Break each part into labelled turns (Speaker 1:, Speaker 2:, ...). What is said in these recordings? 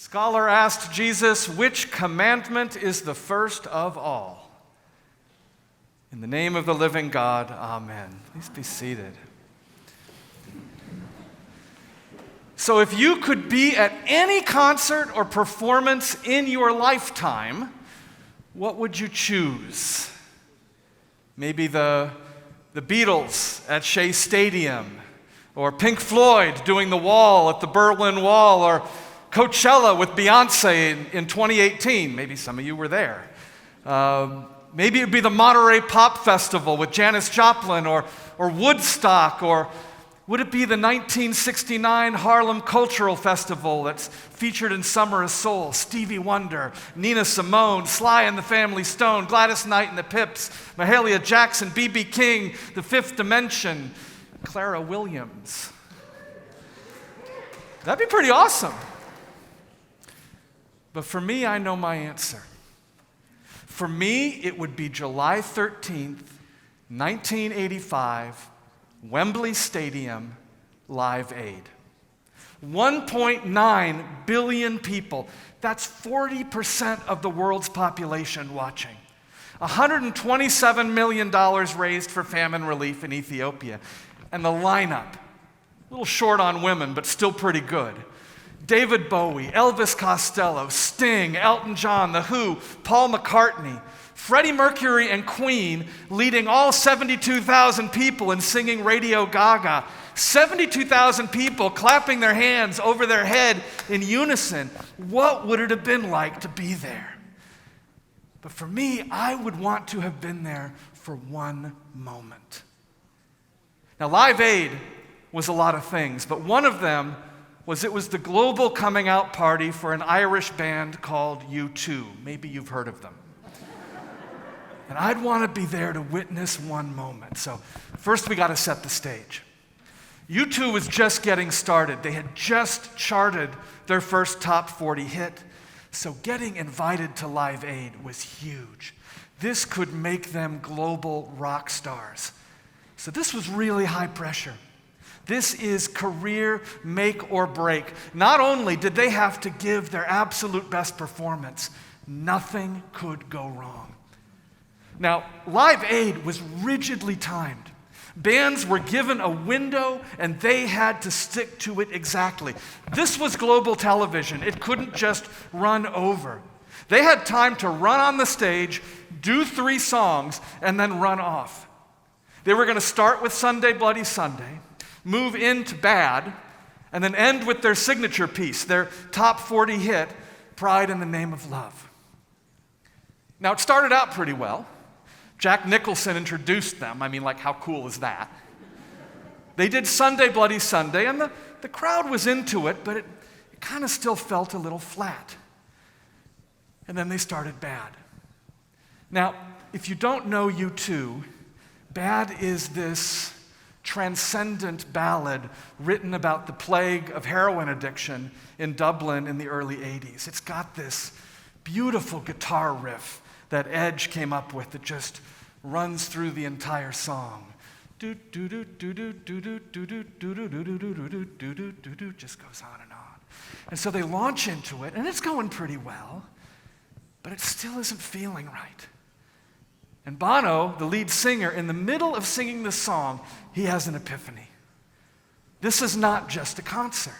Speaker 1: Scholar asked Jesus, which commandment is the first of all? In the name of the living God, amen. Please be seated. So if you could be at any concert or performance in your lifetime, what would you choose? Maybe the Beatles at Shea Stadium, or Pink Floyd doing The Wall at the Berlin Wall, or Coachella with Beyonce in 2018. Maybe some of you were there. Maybe it would be the Monterey Pop Festival with Janis Joplin, or Woodstock, or would it be the 1969 Harlem Cultural Festival that's featured in Summer of Soul? Stevie Wonder, Nina Simone, Sly and the Family Stone, Gladys Knight and the Pips, Mahalia Jackson, B.B. King, The Fifth Dimension, Clara Williams. That'd be pretty awesome. But for me, I know my answer. For me, it would be July 13th, 1985, Wembley Stadium, Live Aid. 1.9 billion people. That's 40% of the world's population watching. $127 million raised for famine relief in Ethiopia. And the lineup, a little short on women, but still pretty good. David Bowie, Elvis Costello, Sting, Elton John, The Who, Paul McCartney, Freddie Mercury and Queen leading all 72,000 people in singing Radio Gaga. 72,000 people clapping their hands over their head in unison. What would it have been like to be there? But for me, I would want to have been there for one moment. Now, Live Aid was a lot of things, but one of them was it was the global coming out party for an Irish band called U2. Maybe you've heard of them. And I'd want to be there to witness one moment. So first we got to set the stage. U2 was just getting started. They had just charted their first top 40 hit. So getting invited to Live Aid was huge. This could make them global rock stars. So this was really high pressure. This is career make or break. Not only did they have to give their absolute best performance, nothing could go wrong. Now, Live Aid was rigidly timed. Bands were given a window and they had to stick to it exactly. This was global television. It couldn't just run over. They had time to run on the stage, do 3 songs, and then run off. They were going to start with Sunday Bloody Sunday, move into Bad, and then end with their signature piece, their top 40 hit, Pride in the Name of Love. Now, it started out pretty well. Jack Nicholson introduced them. I mean, like, how cool is that? They did Sunday Bloody Sunday, and the crowd was into it, but it kind of still felt a little flat. And then they started Bad. Now, if you don't know U2, Bad is this transcendent ballad written about the plague of heroin addiction in Dublin in the early 80s. It's got this beautiful guitar riff that Edge came up with that just runs through the entire song. Just goes on and on. And so they launch into it, and it's going pretty well, but it still isn't feeling right. And Bono, the lead singer, in the middle of singing this song, he has an epiphany. This is not just a concert.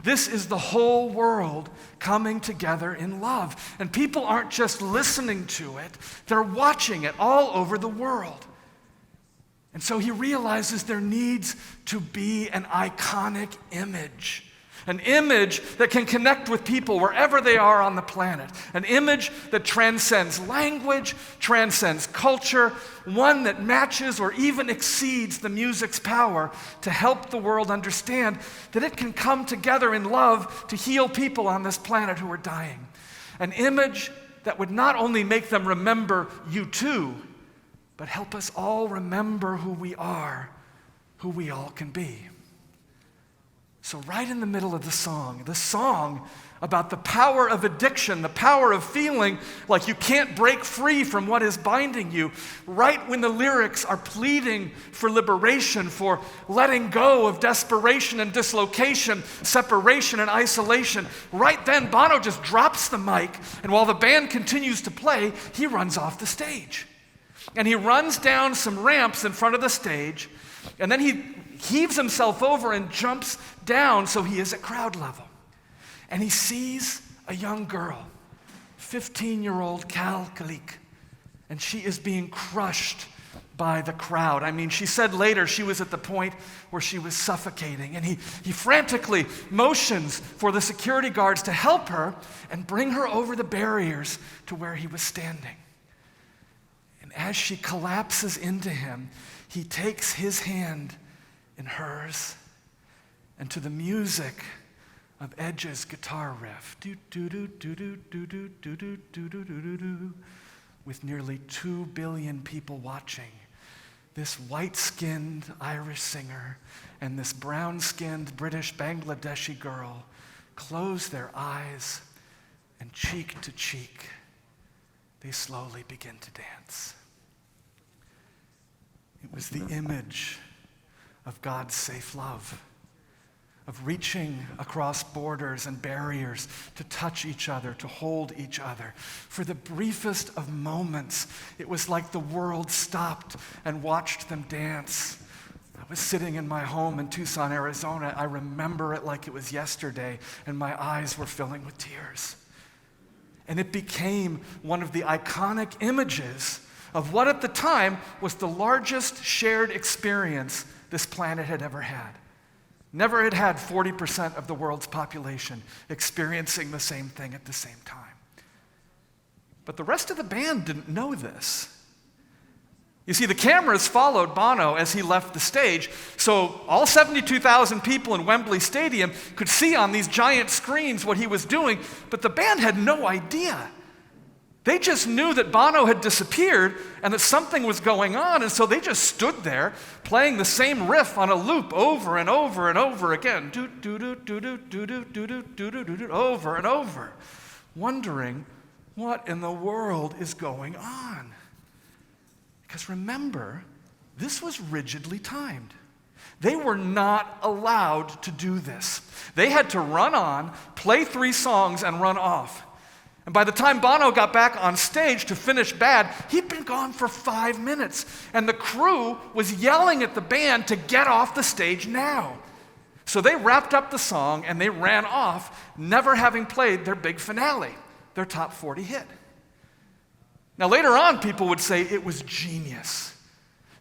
Speaker 1: This is the whole world coming together in love. And people aren't just listening to it, they're watching it all over the world. And so he realizes there needs to be an iconic image. An image that can connect with people wherever they are on the planet. An image that transcends language, transcends culture, one that matches or even exceeds the music's power to help the world understand that it can come together in love to heal people on this planet who are dying. An image that would not only make them remember U2, but help us all remember who we are, who we all can be. So right in the middle of the song about the power of addiction, the power of feeling like you can't break free from what is binding you, right when the lyrics are pleading for liberation, for letting go of desperation and dislocation, separation and isolation, right then Bono just drops the mic, and while the band continues to play, he runs off the stage. And he runs down some ramps in front of the stage, and then he heaves himself over and jumps down so he is at crowd level. And he sees a young girl, 15-year-old Cal Kalik, and she is being crushed by the crowd. I mean, she said later she was at the point where she was suffocating, and he frantically motions for the security guards to help her and bring her over the barriers to where he was standing. And as she collapses into him, he takes his hand in hers, and to the music of Edge's guitar riff, with nearly 2 billion people watching, this white-skinned Irish singer and this brown-skinned British Bangladeshi girl close their eyes, and cheek to cheek, they slowly begin to dance. It was the image of God's safe love, of reaching across borders and barriers to touch each other, to hold each other. For the briefest of moments, it was like the world stopped and watched them dance. I was sitting in my home in Tucson, Arizona. I remember it like it was yesterday, and my eyes were filling with tears. And it became one of the iconic images of what at the time was the largest shared experience this planet had ever had. Never had had 40% of the world's population experiencing the same thing at the same time. But the rest of the band didn't know this. You see, the cameras followed Bono as he left the stage, so all 72,000 people in Wembley Stadium could see on these giant screens what he was doing, but the band had no idea. They just knew that Bono had disappeared and that something was going on, and so they just stood there playing the same riff on a loop over and over and over again, over and over, wondering what in the world is going on. Because remember, this was rigidly timed. They were not allowed to do this. They had to run on, play 3 songs, and run off. And by the time Bono got back on stage to finish Bad, he'd been gone for 5 minutes. And the crew was yelling at the band to get off the stage now. So they wrapped up the song and they ran off, never having played their big finale, their top 40 hit. Now later on, people would say it was genius.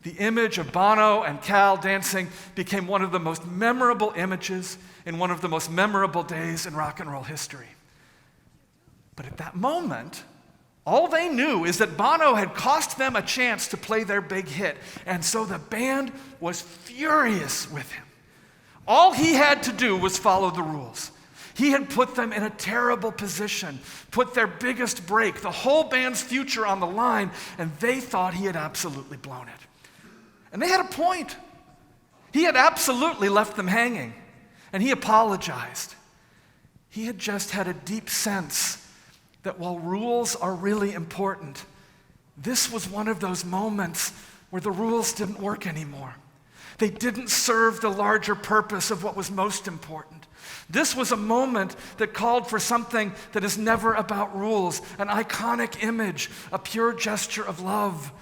Speaker 1: The image of Bono and Cal dancing became one of the most memorable images in one of the most memorable days in rock and roll history. But at that moment, all they knew is that Bono had cost them a chance to play their big hit, and so the band was furious with him. All he had to do was follow the rules. He had put them in a terrible position, put their biggest break, the whole band's future on the line, and they thought he had absolutely blown it. And they had a point. He had absolutely left them hanging, and he apologized. He had just had a deep sense that while rules are really important, this was one of those moments where the rules didn't work anymore. They didn't serve the larger purpose of what was most important. This was a moment that called for something that is never about rules, an iconic image, a pure gesture of love.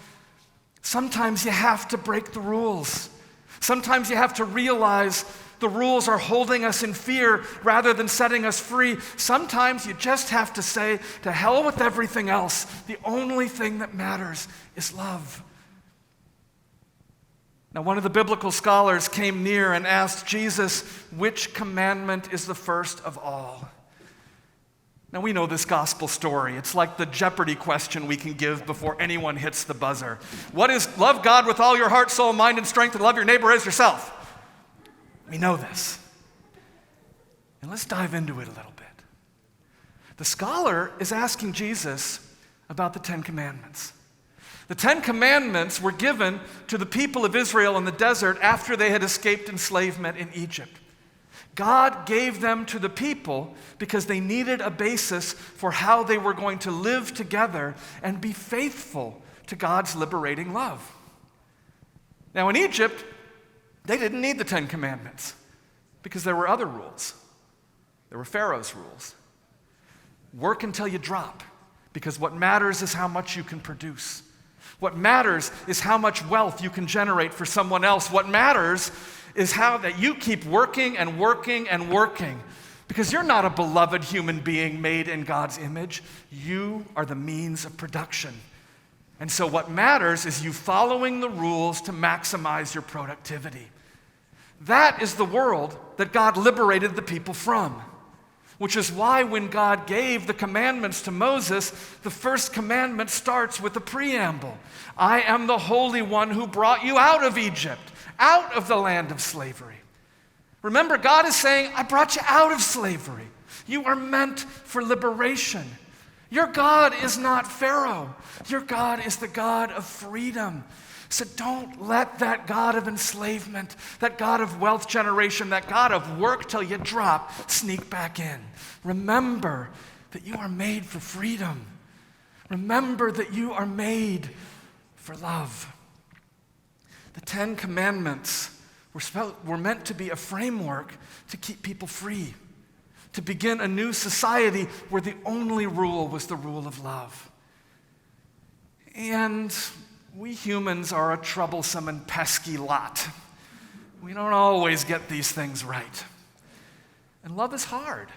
Speaker 1: Sometimes you have to break the rules. Sometimes you have to realize the rules are holding us in fear rather than setting us free. Sometimes you just have to say, to hell with everything else. The only thing that matters is love. Now, one of the biblical scholars came near and asked Jesus, which commandment is the first of all? Now, we know this gospel story. It's like the Jeopardy question we can give before anyone hits the buzzer. What is love God with all your heart, soul, mind, and strength, and love your neighbor as yourself? We know this. And let's dive into it a little bit. The scholar is asking Jesus about the 10 Commandments. The 10 Commandments were given to the people of Israel in the desert after they had escaped enslavement in Egypt. God gave them to the people because they needed a basis for how they were going to live together and be faithful to God's liberating love. Now in Egypt, they didn't need the 10 Commandments because there were other rules. There were Pharaoh's rules. Work until you drop, because what matters is how much you can produce. What matters is how much wealth you can generate for someone else. What matters is how that you keep working and working and working, because you're not a beloved human being made in God's image. You are the means of production. And so what matters is you following the rules to maximize your productivity. That is the world that God liberated the people from, which is why when God gave the commandments to Moses, the first commandment starts with a preamble. I am the Holy One who brought you out of Egypt, out of the land of slavery. Remember, God is saying, I brought you out of slavery. You are meant for liberation. Your God is not Pharaoh. Your God is the God of freedom. So don't let that God of enslavement, that God of wealth generation, that God of work till you drop, sneak back in. Remember that you are made for freedom. Remember that you are made for love. The 10 Commandments were meant to be a framework to keep people free, to begin a new society where the only rule was the rule of love. And we humans are a troublesome and pesky lot. We don't always get these things right. And love is hard.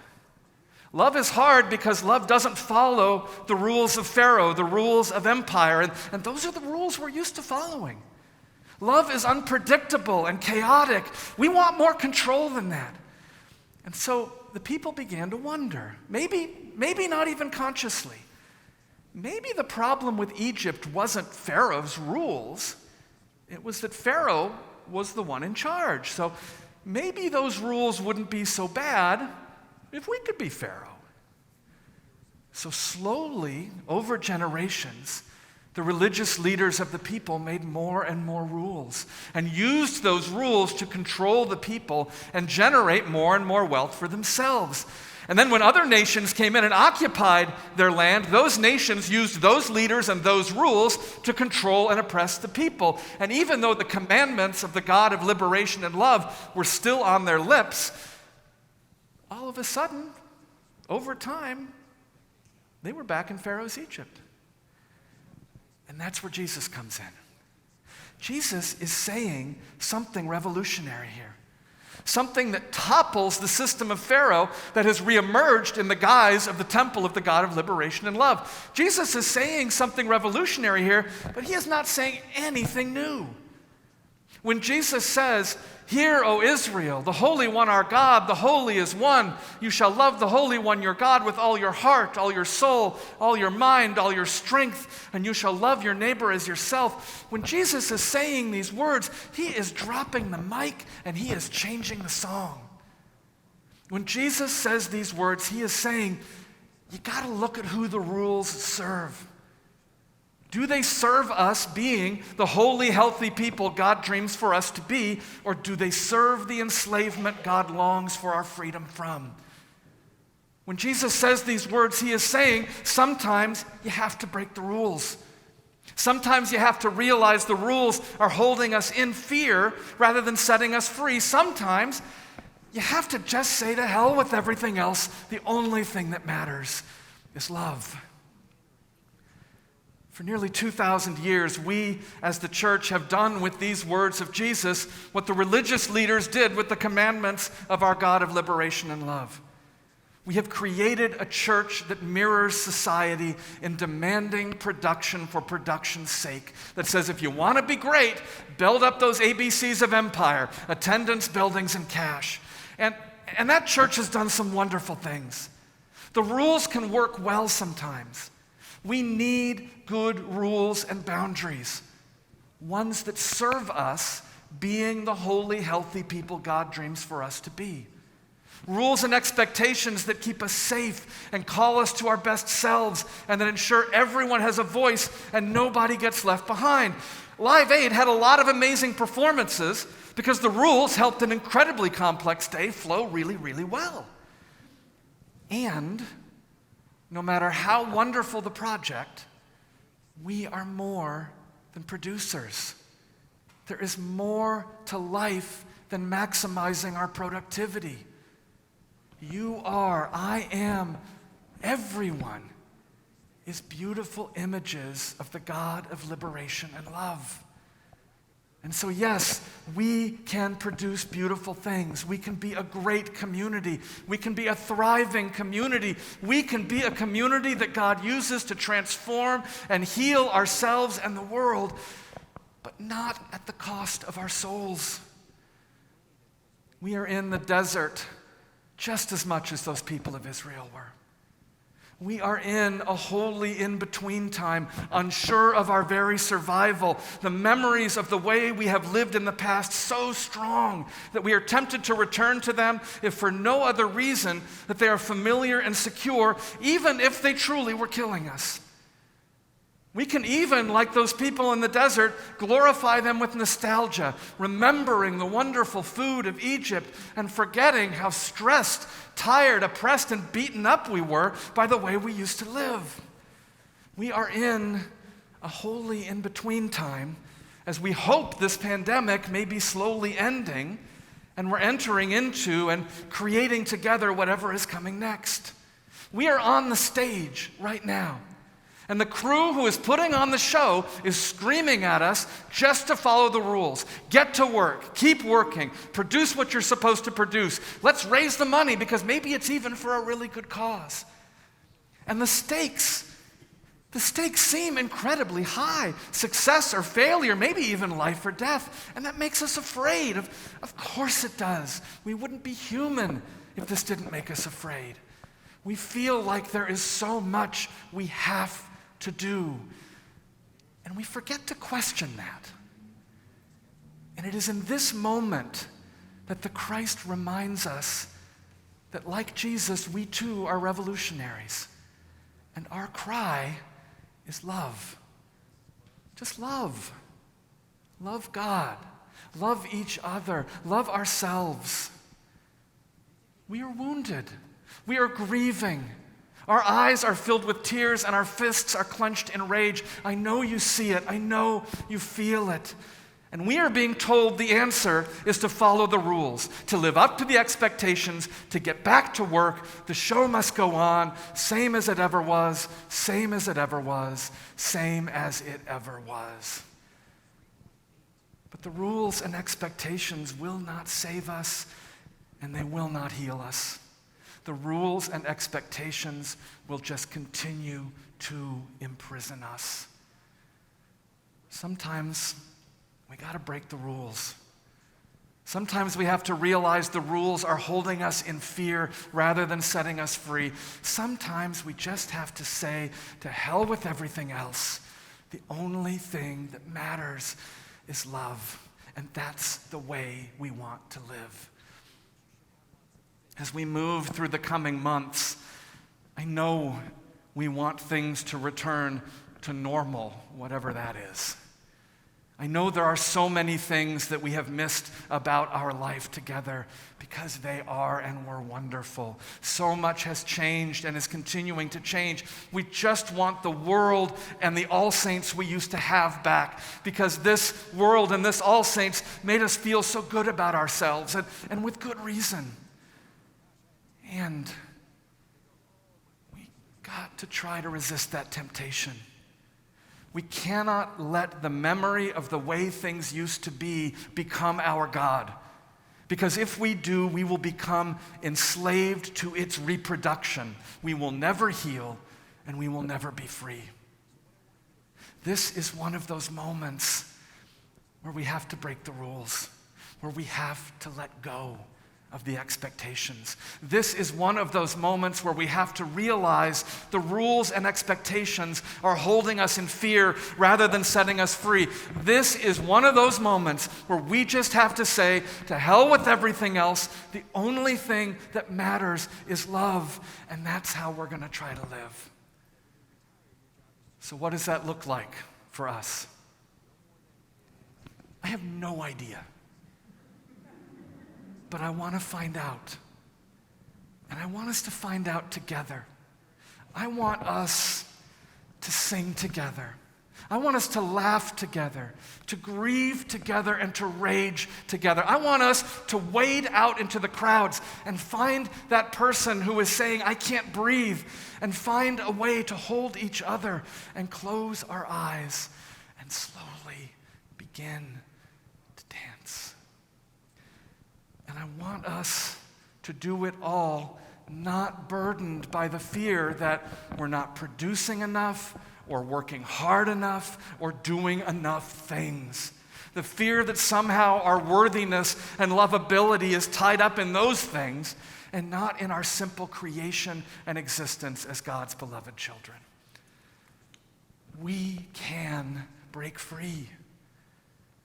Speaker 1: Love is hard because love doesn't follow the rules of Pharaoh, the rules of empire, and those are the rules we're used to following. Love is unpredictable and chaotic. We want more control than that. And so the people began to wonder, maybe not even consciously, maybe the problem with Egypt wasn't Pharaoh's rules. It was that Pharaoh was the one in charge. So maybe those rules wouldn't be so bad if we could be Pharaoh. So slowly, over generations, the religious leaders of the people made more and more rules and used those rules to control the people and generate more and more wealth for themselves. And then when other nations came in and occupied their land, those nations used those leaders and those rules to control and oppress the people. And even though the commandments of the God of liberation and love were still on their lips, all of a sudden, over time, they were back in Pharaoh's Egypt. And that's where Jesus comes in. Jesus is saying something revolutionary here. Something that topples the system of Pharaoh that has reemerged in the guise of the temple of the God of liberation and love. Jesus is saying something revolutionary here, but he is not saying anything new. When Jesus says, "Hear, O Israel, the Holy One our God, the Holy is one. You shall love the Holy One your God with all your heart, all your soul, all your mind, all your strength, and you shall love your neighbor as yourself." When Jesus is saying these words, he is dropping the mic and he is changing the song. When Jesus says these words, he is saying, you got to look at who the rules serve. Do they serve us being the holy, healthy people God dreams for us to be, or do they serve the enslavement God longs for our freedom from? When Jesus says these words, he is saying sometimes you have to break the rules. Sometimes you have to realize the rules are holding us in fear rather than setting us free. Sometimes you have to just say to hell with everything else. The only thing that matters is love. For nearly 2,000 years, we as the church have done with these words of Jesus what the religious leaders did with the commandments of our God of liberation and love. We have created a church that mirrors society in demanding production for production's sake. That says if you want to be great, build up those ABCs of empire, attendance, buildings, and cash. And that church has done some wonderful things. The rules can work well sometimes. We need good rules and boundaries, ones that serve us being the holy, healthy people God dreams for us to be. Rules and expectations that keep us safe and call us to our best selves and that ensure everyone has a voice and nobody gets left behind. Live Aid had a lot of amazing performances, because the rules helped an incredibly complex day flow really, really well. And no matter how wonderful the project, we are more than producers. There is more to life than maximizing our productivity. You are, I am, everyone is beautiful images of the God of liberation and love. And so, yes, we can produce beautiful things. We can be a great community. We can be a thriving community. We can be a community that God uses to transform and heal ourselves and the world, but not at the cost of our souls. We are in the desert just as much as those people of Israel were. We are in a holy in-between time, unsure of our very survival. The memories of the way we have lived in the past so strong that we are tempted to return to them if for no other reason that they are familiar and secure, even if they truly were killing us. We can even, like those people in the desert, glorify them with nostalgia, remembering the wonderful food of Egypt and forgetting how stressed, tired, oppressed, and beaten up we were by the way we used to live. We are in a holy in-between time as we hope this pandemic may be slowly ending and we're entering into and creating together whatever is coming next. We are on the stage right now. And the crew who is putting on the show is screaming at us just to follow the rules. Get to work, keep working, produce what you're supposed to produce. Let's raise the money because maybe it's even for a really good cause. And the stakes seem incredibly high. Success or failure, maybe even life or death. And that makes us afraid. Of course it does. We wouldn't be human if this didn't make us afraid. We feel like there is so much we have to do, and we forget to question that. And it is in this moment that the Christ reminds us that like Jesus, we too are revolutionaries, and our cry is love. Just love. Love God. Love each other. Love ourselves. We are wounded. We are grieving. Our eyes are filled with tears and our fists are clenched in rage. I know you see it. I know you feel it. And we are being told the answer is to follow the rules, to live up to the expectations, to get back to work. The show must go on, same as it ever was, same as it ever was, same as it ever was. But the rules and expectations will not save us, and they will not heal us. The rules and expectations will just continue to imprison us. Sometimes we got to break the rules. Sometimes we have to realize the rules are holding us in fear rather than setting us free. Sometimes we just have to say, to hell with everything else. The only thing that matters is love, and that's the way we want to live. As we move through the coming months, I know we want things to return to normal, whatever that is. I know there are so many things that we have missed about our life together because they are and were wonderful. So much has changed and is continuing to change. We just want the world and the All Saints we used to have back because this world and this All Saints made us feel so good about ourselves and with good reason. And we got to try to resist that temptation. We cannot let the memory of the way things used to be become our God. Because if we do, we will become enslaved to its reproduction. We will never heal, and we will never be free. This is one of those moments where we have to break the rules, where we have to let go of the expectations. This is one of those moments where we have to realize the rules and expectations are holding us in fear rather than setting us free. This is one of those moments where we just have to say, to hell with everything else. The only thing that matters is love, and that's how we're going to try to live. So what does that look like for us? I have no idea. but I want to find out. And I want us to find out together. I want us to sing together. I want us to laugh together, to grieve together, and to rage together. I want us to wade out into the crowds and find that person who is saying, I can't breathe, and find a way to hold each other and close our eyes and slowly begin to dance. And I want us to do it all not burdened by the fear that we're not producing enough, or working hard enough, or doing enough things. The fear that somehow our worthiness and lovability is tied up in those things and not in our simple creation and existence as God's beloved children. We can break free.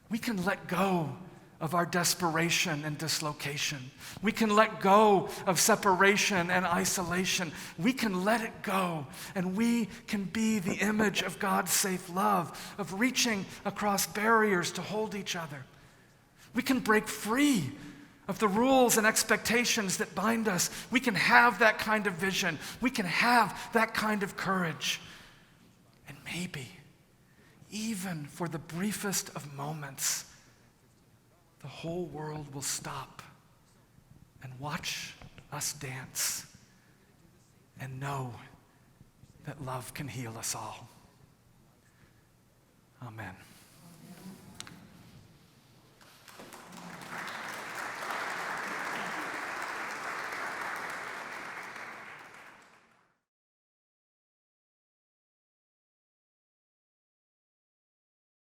Speaker 1: We can let go of our desperation and dislocation. We can let go of separation and isolation. We can let it go, and we can be the image of God's safe love, of reaching across barriers to hold each other. We can break free of the rules and expectations that bind us. We can have that kind of vision. We can have that kind of courage. And maybe, even for the briefest of moments, the whole world will stop and watch us dance and know that love can heal us all. Amen.